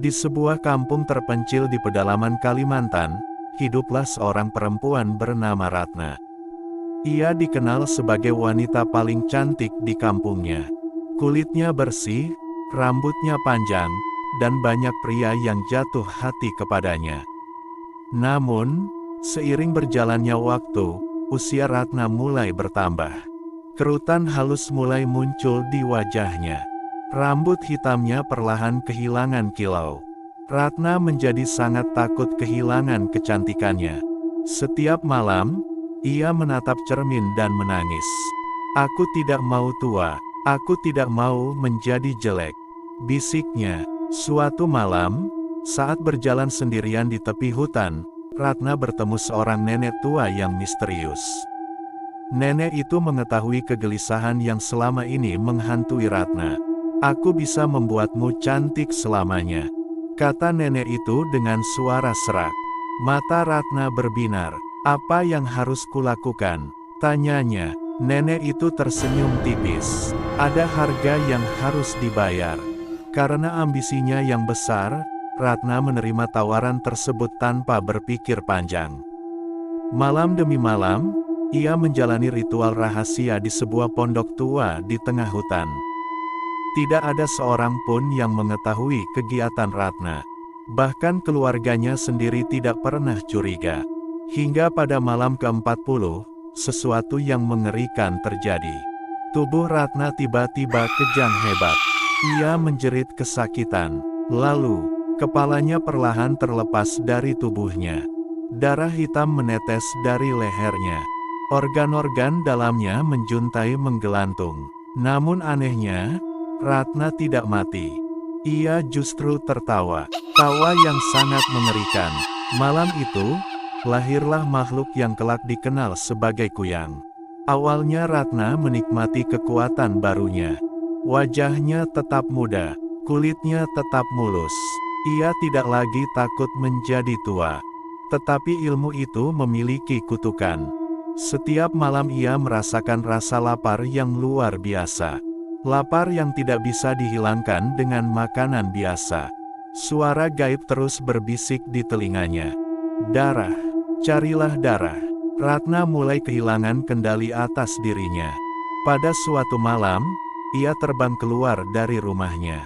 Di sebuah kampung terpencil di pedalaman Kalimantan, hiduplah seorang perempuan bernama Ratna. Ia dikenal sebagai wanita paling cantik di kampungnya. Kulitnya bersih, rambutnya panjang, dan banyak pria yang jatuh hati kepadanya. Namun, seiring berjalannya waktu, usia Ratna mulai bertambah. Kerutan halus mulai muncul di wajahnya. Rambut hitamnya perlahan kehilangan kilau. Ratna menjadi sangat takut kehilangan kecantikannya. Setiap malam, ia menatap cermin dan menangis. "Aku tidak mau tua, aku tidak mau menjadi jelek," bisiknya. Suatu malam, saat berjalan sendirian di tepi hutan, Ratna bertemu seorang nenek tua yang misterius. Nenek itu mengetahui kegelisahan yang selama ini menghantui Ratna. "Aku bisa membuatmu cantik selamanya," kata nenek itu dengan suara serak. Mata Ratna berbinar. "Apa yang harus kulakukan?" tanyanya. Nenek itu tersenyum tipis. "Ada harga yang harus dibayar." Karena ambisinya yang besar, Ratna menerima tawaran tersebut tanpa berpikir panjang. Malam demi malam, ia menjalani ritual rahasia di sebuah pondok tua di tengah hutan. Tidak ada seorang pun yang mengetahui kegiatan Ratna. Bahkan keluarganya sendiri tidak pernah curiga. Hingga pada malam ke-40, sesuatu yang mengerikan terjadi. Tubuh Ratna tiba-tiba kejang hebat. Ia menjerit kesakitan. Lalu, kepalanya perlahan terlepas dari tubuhnya. Darah hitam menetes dari lehernya. Organ-organ dalamnya menjuntai menggelantung. Namun anehnya, Ratna tidak mati. Ia justru tertawa. Tawa yang sangat mengerikan. Malam itu, lahirlah makhluk yang kelak dikenal sebagai Kuyang. Awalnya Ratna menikmati kekuatan barunya. Wajahnya tetap muda, kulitnya tetap mulus. Ia tidak lagi takut menjadi tua. Tetapi ilmu itu memiliki kutukan. Setiap malam ia merasakan rasa lapar yang luar biasa. Lapar yang tidak bisa dihilangkan dengan makanan biasa. Suara gaib terus berbisik di telinganya. "Darah, carilah darah." Ratna mulai kehilangan kendali atas dirinya. Pada suatu malam, ia terbang keluar dari rumahnya.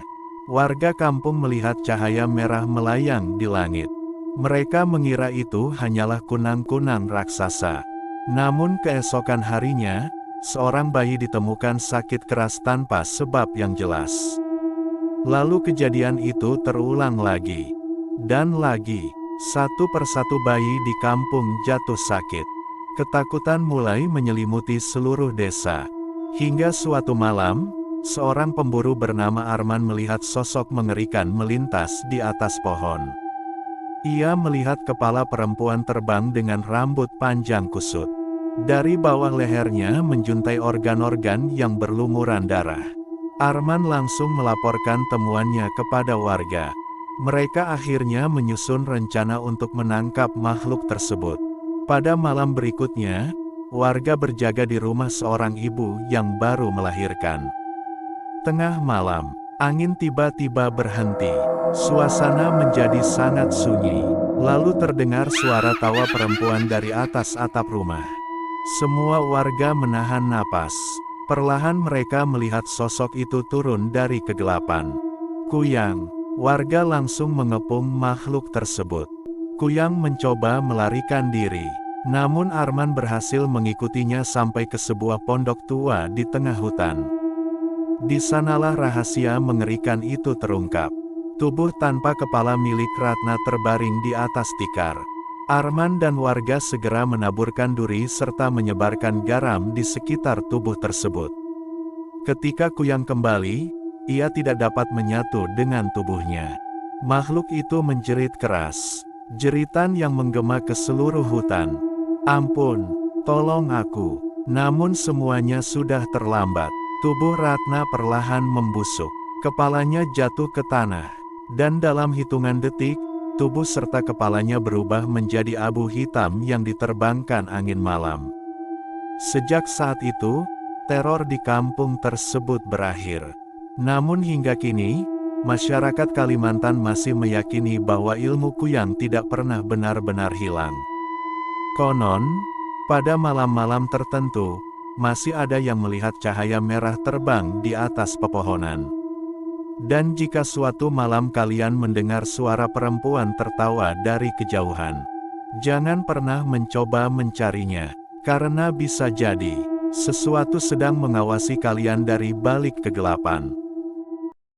Warga kampung melihat cahaya merah melayang di langit. Mereka mengira itu hanyalah kunang-kunang raksasa. Namun keesokan harinya, seorang bayi ditemukan sakit keras tanpa sebab yang jelas. Lalu kejadian itu terulang lagi. Dan lagi, satu persatu bayi di kampung jatuh sakit. Ketakutan mulai menyelimuti seluruh desa. Hingga suatu malam, seorang pemburu bernama Arman melihat sosok mengerikan melintas di atas pohon. Ia melihat kepala perempuan terbang dengan rambut panjang kusut. Dari bawah lehernya menjuntai organ-organ yang berlumuran darah. Arman langsung melaporkan temuannya kepada warga. Mereka akhirnya menyusun rencana untuk menangkap makhluk tersebut. Pada malam berikutnya, warga berjaga di rumah seorang ibu yang baru melahirkan. Tengah malam, angin tiba-tiba berhenti. Suasana menjadi sangat sunyi. Lalu terdengar suara tawa perempuan dari atas atap rumah. Semua warga menahan napas. Perlahan mereka melihat sosok itu turun dari kegelapan. "Kuyang!" Warga langsung mengepung makhluk tersebut. Kuyang mencoba melarikan diri. Namun Arman berhasil mengikutinya sampai ke sebuah pondok tua di tengah hutan. Di sanalah rahasia mengerikan itu terungkap. Tubuh tanpa kepala milik Ratna terbaring di atas tikar. Arman dan warga segera menaburkan duri serta menyebarkan garam di sekitar tubuh tersebut. Ketika Kuyang kembali, ia tidak dapat menyatu dengan tubuhnya. Makhluk itu menjerit keras. Jeritan yang menggema ke seluruh hutan. "Ampun, tolong aku." Namun semuanya sudah terlambat. Tubuh Ratna perlahan membusuk. Kepalanya jatuh ke tanah. Dan dalam hitungan detik, tubuh serta kepalanya berubah menjadi abu hitam yang diterbangkan angin malam. Sejak saat itu, teror di kampung tersebut berakhir. Namun hingga kini, masyarakat Kalimantan masih meyakini bahwa ilmu kuyang tidak pernah benar-benar hilang. Konon, pada malam-malam tertentu, masih ada yang melihat cahaya merah terbang di atas pepohonan. Dan jika suatu malam kalian mendengar suara perempuan tertawa dari kejauhan, jangan pernah mencoba mencarinya, karena bisa jadi sesuatu sedang mengawasi kalian dari balik kegelapan.